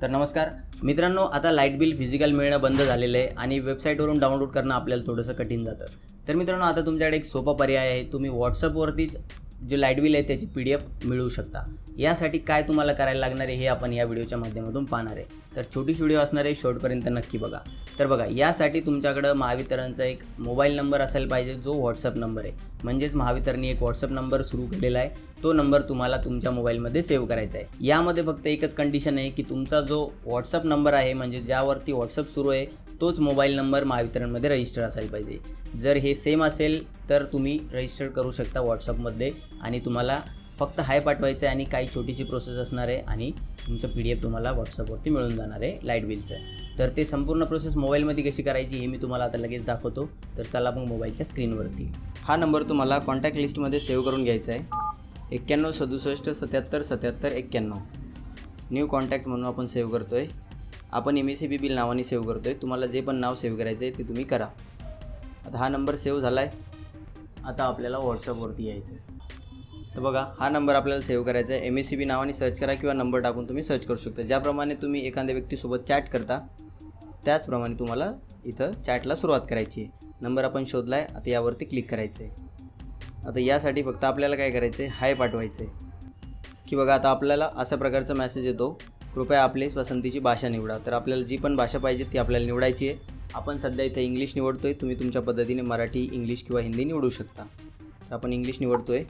तर नमस्कार मित्रांनो, आता लाईट बिल फिजिकल मिळणं बंद झालेलं आहे आणि वेबसाईटवरून डाउनलोड करणं आपल्याला थोडंसं कठीण जातं. तर मित्रांनो, आता तुमच्याकडे एक सोपा पर्याय आहे. तुम्ही व्हॉट्सअपवरतीच जे लाईट बिल आहे त्याची PDF मिळवू शकता. यासाठी काय तुम्हाला करायला लागणार आहे हे आपण या व्हिडिओच्या माध्यमातून पाहणार आहे. तर छोटीशी व्हिडिओ असणार आहे, शेवटपर्यंत नक्की बघा. तर बघा, यासाठी तुमच्याकडं महावितरणचा एक मोबाईल नंबर असायला पाहिजे, जो व्हॉट्सअप नंबर आहे. म्हणजेच महावितरणने एक व्हॉट्सअप नंबर सुरू केलेला आहे. तो नंबर तुम्हाला तुमच्या मोबाईलमध्ये सेव्ह करायचा आहे. यामध्ये फक्त एकच कंडिशन आहे की तुमचा जो व्हॉट्सअप नंबर आहे, म्हणजे ज्यावरती व्हॉट्सअप सुरू आहे, तोच मोबाईल नंबर महावितरणमध्ये रजिस्टर असायला पाहिजे. जर हे सेम असेल तर तुम्ही रजिस्टर करू शकता व्हॉट्सअपमध्ये आणि तुम्हाला फक्त हाय पाठवायचं आहे आणि काही छोटीशी प्रोसेस असणार आहे आणि तुमचं PDF तुम्हाला व्हॉट्सअपवरती मिळून जाणार आहे लाईट बिलचं. तर ते संपूर्ण प्रोसेस मोबाईलमध्ये कशी करायची हे मी तुम्हाला आता लगेच दाखवतो. तर चला मग मोबाईलच्या स्क्रीनवरती. हा नंबर तुम्हाला कॉन्टॅक्ट लिस्टमध्ये सेव्ह करून घ्यायचा आहे. 91 67 77 77 91. न्यू कॉन्टॅक्ट म्हणून आपण सेव्ह करतो आहे. आपण MSEB बिल नावाने सेव्ह करतो आहे. तुम्हाला जे पण नाव सेव्ह करायचं आहे ते तुम्ही करा. आता हा नंबर सेव्ह झाला आहे. आता आपल्याला व्हॉट्सअपवरती यायचं आहे. तर बघा, हा नंबर आपल्याला सेव्ह करायचा आहे. MSEB नावाने सर्च करा किंवा नंबर टाकून तुम्ही सर्च करू शकता. ज्याप्रमाणे तुम्ही एखाद्या व्यक्तीसोबत चॅट करता त्याचप्रमाणे तुम्हाला इथं चॅटला सुरुवात करायची आहे. नंबर आपण शोधला आहे. आता यावरती क्लिक करायचं आहे. आता यासाठी फक्त आपल्याला काय करायचं आहे, हाय पाठवायचं आहे की बघा, आता आपल्याला अशा प्रकारचा मेसेज येतो, कृपया आपली पसंतीची भाषा निवडा. तर आपल्याला जी पण भाषा पाहिजे ती आपल्याला निवडायची आहे. आपण सध्या इथे इंग्लिश निवडतो आहे. तुम्ही तुमच्या पद्धतीने मराठी, इंग्लिश किंवा हिंदी निवडू शकता. तर आपण इंग्लिश निवडतो आहे.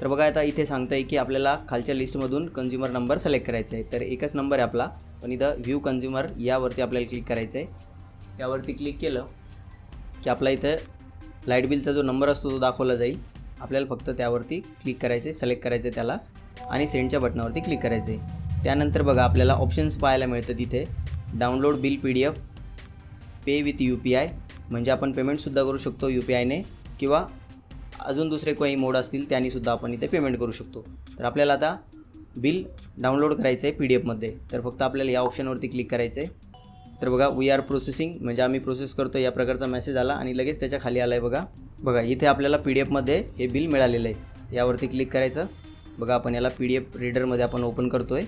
तर बघा, आता इथे सांगतं आहे की आपल्याला खालच्या लिस्टमधून कन्झ्युमर नंबर सिलेक्ट करायचा आहे. तर एकच नंबर आहे आपला, पण इथं व्ह्यू कन्झ्युमर यावरती आपल्याला क्लिक करायचं आहे. यावरती क्लिक केलं की आपला इथं लाईट बिलचा जो नंबर असतो तो दाखवला जाईल. आपल्याला फक्त त्यावरती क्लिक करायचं आहे, सिलेक्ट करायचं आहे त्याला आणि सेंडच्या बटनावरती क्लिक करायचं आहे. त्यानंतर बघा, आपल्याला ऑप्शन्स पाहायला मिळतं तिथे. Download bill PDF, pay with UPI, म्हणजे आपण पेमेंटसुद्धा करू शकतो UPIने किंवा अजून दुसरे काही मोड असतील त्यांनीसुद्धा आपण इथे पेमेंट करू शकतो. तर आपल्याला आता बिल डाउनलोड करायचं आहे PDFमध्ये. तर फक्त आपल्याला या ऑप्शनवरती क्लिक करायचं आहे. तर बघा, वी आर प्रोसेसिंग, म्हणजे आम्ही प्रोसेस करतो या प्रकारचा मेसेज आला आणि लगेच त्याच्या खाली आला आहे. बघा इथे आपल्याला PDFमध्ये हे बिल मिळालेलं आहे. यावरती क्लिक करायचं. बघा, आपण याला PDF रीडरमध्ये आपण ओपन करतो आहे.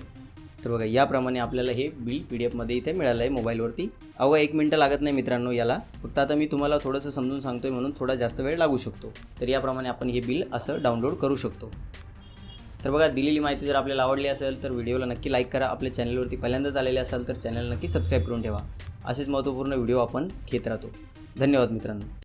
तर बघा, याप्रमाणे आपल्याला हे बिल PDFमध्ये इथे मिळालं आहे मोबाईलवरती. अवघं 1 मिनटं लागत नाही मित्रांनो याला. फक्त आता मी तुम्हाला थोडंसं समजून सांगतो आहे म्हणून थोडा जास्त वेळ लागू शकतो. तर याप्रमाणे आपण हे बिल असं डाउनलोड करू शकतो. तर बघा, दिलेली माहिती जर आपल्याला आवडली असेल तर व्हिडिओला नक्की लाईक करा. आपल्या चॅनलवरती पहिल्यांदाच आलेले असाल तर चॅनल नक्की सबस्क्राईब करून ठेवा. असेच महत्त्वपूर्ण व्हिडिओ आपण घेत राहतो. धन्यवाद मित्रांनो.